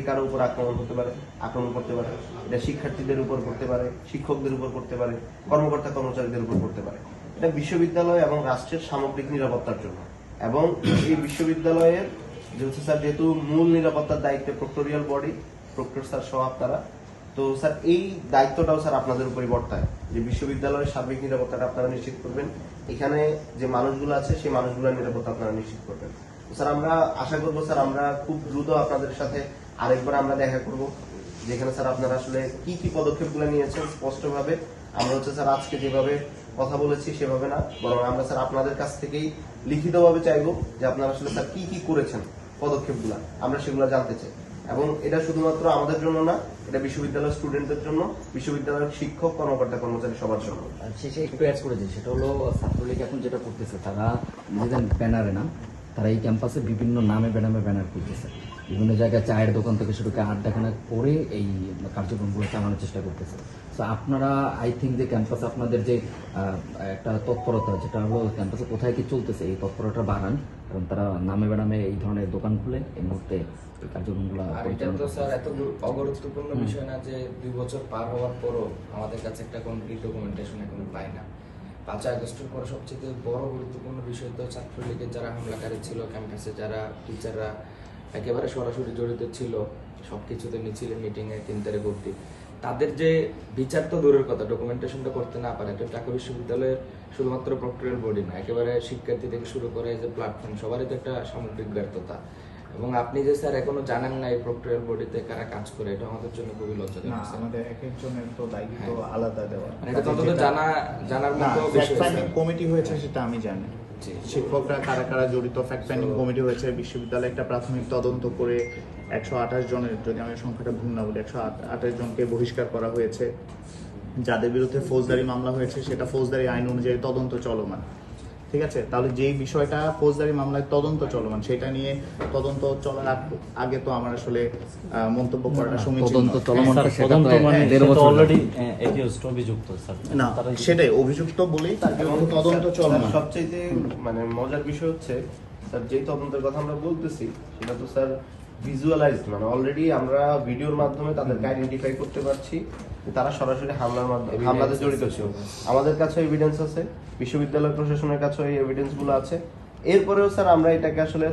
কারো উপর আক্রমণ করতে পারে, এটা শিক্ষার্থীদের উপর করতে পারে, শিক্ষকদের উপর করতে পারে, কর্মকর্তা কর্মচারীদের উপর করতে পারে। এটা বিশ্ববিদ্যালয় এবং রাষ্ট্রের সামগ্রিক নিরাপত্তার জন্য। এবং এই বিশ্ববিদ্যালয়ের স্যার যেহেতু মূল নিরাপত্তার দায়িত্বে প্রক্টোরিয়াল বডি, প্রক্টর স্যার সহ আপনারা, তো স্যার এই দায়িত্বটাও স্যার আপনাদের উপরই বর্তায় যে বিশ্ববিদ্যালয়ের সার্বিক নিরাপত্তাটা আপনারা নিশ্চিত করবেন, এখানে যে মানুষগুলো আছে সেই মানুষগুলোর নিরাপত্তা আপনারা নিশ্চিত করবেন। স্যার আমরা আশা করবো স্যার আমরা খুব দ্রুত আপনাদের সাথে আরেকবার আমরা দেখা করব, যেখানে স্যার আপনারা আসলে কি কি পদক্ষেপগুলো নিয়েছেন স্পষ্টভাবে। আমরা স্যার আজকে যেভাবে কথা বলেছি সেভাবে না, বরং আমরা স্যার আপনাদের কাছ থেকেই লিখিতভাবে চাইবো যে আপনারা আসলে স্যার কি কি করেছেন পদক্ষেপগুলো, আমরা সেগুলো জানতে চাই। এবং এটা শুধুমাত্র আমাদের জন্য না, এটা বিশ্ববিদ্যালয়ের স্টুডেন্টদের জন্য, বিশ্ববিদ্যালয়ের শিক্ষক কর্মকর্তা কর্মচারী সবার জন্য। শেষে একটু অ্যাড করেছি, সেটা হলো ছাত্রলীগ এখন যেটা করতেছে, তারা নিজেদের ব্যানারে না, তারা এই ক্যাম্পাসে বিভিন্ন নামে ব্যানার করতেছে, বিভিন্ন জায়গায় চায়ের দোকান থেকে শুরু করে আড্ডাখানা করে এই কার্যক্রমগুলো চালানোর চেষ্টা করতেছে। তো আপনারা আই থিঙ্ক যে ক্যাম্পাসে আপনাদের যে একটা তৎপরতা, যেটা হলো ক্যাম্পাসে কোথায় কি চলতেছে, এই তৎপরতা বাড়ান, কারণ তারা নামে বেনামে এই ধরনের দোকান খুলে এই মুহূর্তে এই কার্যক্রমগুলো। এটা তো স্যার এত অগুরুত্বপূর্ণ বিষয় না যে 2 বছর পার হওয়ার পরও আমাদের কাছে একটা কমপ্লিট ডকুমেন্টেশন এখনো পাই না। 5 আগস্টের পরে সবচেয়ে বড় গুরুত্বপূর্ণ বিষয় তো ছাত্রলীগের যারা হামলাকারী ছিল, ক্যাম্পাসে যারা টিচাররা একেবারে সরাসরি জড়িত ছিল সবকিছুতে, মিছিলে, মিটিংয়ে, 3 তারিখ অবধি, তাদের যে বিচার তো দূরের কথা, ডকুমেন্টেশনটা করতে না পারে। এটা ঢাকা বিশ্ববিদ্যালয়ের শুধুমাত্র প্রক্টোরিয়াল বডি না, একেবারে শিক্ষার্থী থেকে শুরু করে যে প্ল্যাটফর্ম, সবারই তো একটা সামগ্রিক ব্যর্থতা। এবং আপনি যে স্যার এখনো জানেন না এই প্রক্টোরিয়াল বডিতে কারা কাজ করে, এটা আমাদের জন্য খুবই লজ্জাজনক। আমাদের এক একজনের তো দায়িত্ব আলাদা দেওয়া, মানে এটা তত জানার মতো বিষয়। কমিটি হয়েছে সেটা আমি জানি, শিক্ষকরা কারা কারা জড়িত ফ্যাক্ট ফাইন্ডিং কমিটি হয়েছে, বিশ্ববিদ্যালয়ে একটা প্রাথমিক তদন্ত করে 128 জনের, যদি আমি সংখ্যাটা ভুল না বলি, 128 জনকে বহিষ্কার করা হয়েছে। যাদের বিরুদ্ধে ফৌজদারি মামলা হয়েছে সেটা ফৌজদারি আইন অনুযায়ী তদন্ত চলমান। ঠিক আছে, তাহলে যেই বিষয়টা ফৌজদারি মামলায় তদন্ত চলমান, সেটা নিয়ে তদন্ত চলার আগে তো আমার আসলে মন্তব্য করাটা সমীচীন না। সেটাই অভিযুক্ত বলেই তার বিরুদ্ধে তদন্ত চলমান। সবচেয়ে মানে মজার বিষয় হচ্ছে স্যার যে তদন্তের কথা আমরা বলতেছি সেটা তো স্যার ভিজুয়ালাইজড, মানে অলরেডি আমরা ভিডিওর মাধ্যমে তাদেরকে আইডেন্টিফাই করতে পারছি তারা সরাসরি হামলাতে জড়িত ছিল। আমাদের কাছে এভিডেন্স আছে, বিশ্ববিদ্যালয় প্রশাসনের কাছে এই এভিডেন্স গুলো আছে। এরপরেও স্যার আমরা এটাকে আসলে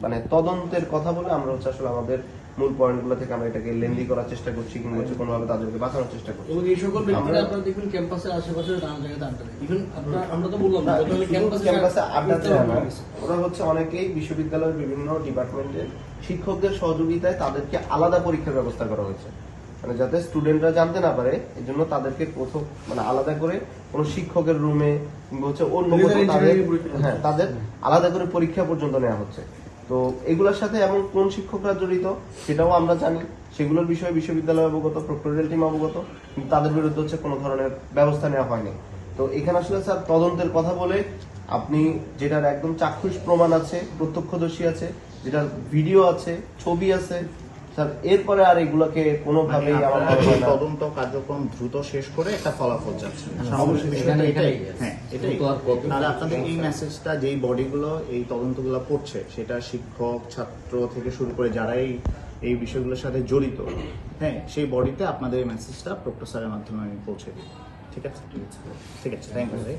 মানে তদন্তের কথা বলে আমরা আসলে আমাদের মূল পয়েন্টগুলো থেকে আমরা এটাকে লেন্দি করার চেষ্টা করছি, কিংবা কোনোভাবে তাদেরকে বাঁচানোর চেষ্টা করছি। এবং এই সকল ব্যক্তিরা আপনারা দেখবেন ক্যাম্পাসের আশেপাশে নানা জায়গায় আড্ডা দেয়। ইভেন আমরা তো বললাম ক্যাম্পাসে আড্ডা দেয় না, ওরা অনেকেই বিশ্ববিদ্যালয়ের বিভিন্ন ডিপার্টমেন্টের শিক্ষকদের সহযোগিতায় তাদেরকে আলাদা পরীক্ষার ব্যবস্থা করা হয়েছে, মানে যাতে স্টুডেন্টরা জানতে না পারে, এই জন্য তাদেরকে প্রথম মানে আলাদা করে কোনো শিক্ষকের রুমে কিংবা অন্য তাদের আলাদা করে পরীক্ষা পর্যন্ত নেওয়া হচ্ছে। তো এগুলোর সাথে এবং কোন শিক্ষকরা জড়িত সেটাও আমরা জানি, সেগুলোর বিষয়ে বিশ্ববিদ্যালয় অবগত, প্রক্টোরিয়াল টিম অবগত, কিন্তু তাদের বিরুদ্ধে কোনো ধরনের ব্যবস্থা নেওয়া হয়নি। তো এখানে আসলে স্যার তদন্তের কথা বলে আপনি যেটার একদম চাক্ষুষ প্রমাণ আছে, প্রত্যক্ষদর্শী আছে, যেটার ভিডিও আছে, ছবি আছে স্যার, এরপরে আর এগুলোকে কোনোভাবেই তদন্ত কার্যক্রম দ্রুত শেষ করে একটা ফলাফল যাচ্ছে। আপনাদের এই মেসেজটা যেই বডিগুলো এই তদন্তগুলো করছে, সেটা শিক্ষক, ছাত্র থেকে শুরু করে যারাই এই বিষয়গুলোর সাথে জড়িত, হ্যাঁ, সেই বডিতে আপনাদের এই মেসেজটা প্রক্টর স্যারের মাধ্যমে আমি পৌঁছে দিই। ঠিক আছে, থ্যাংক ইউ।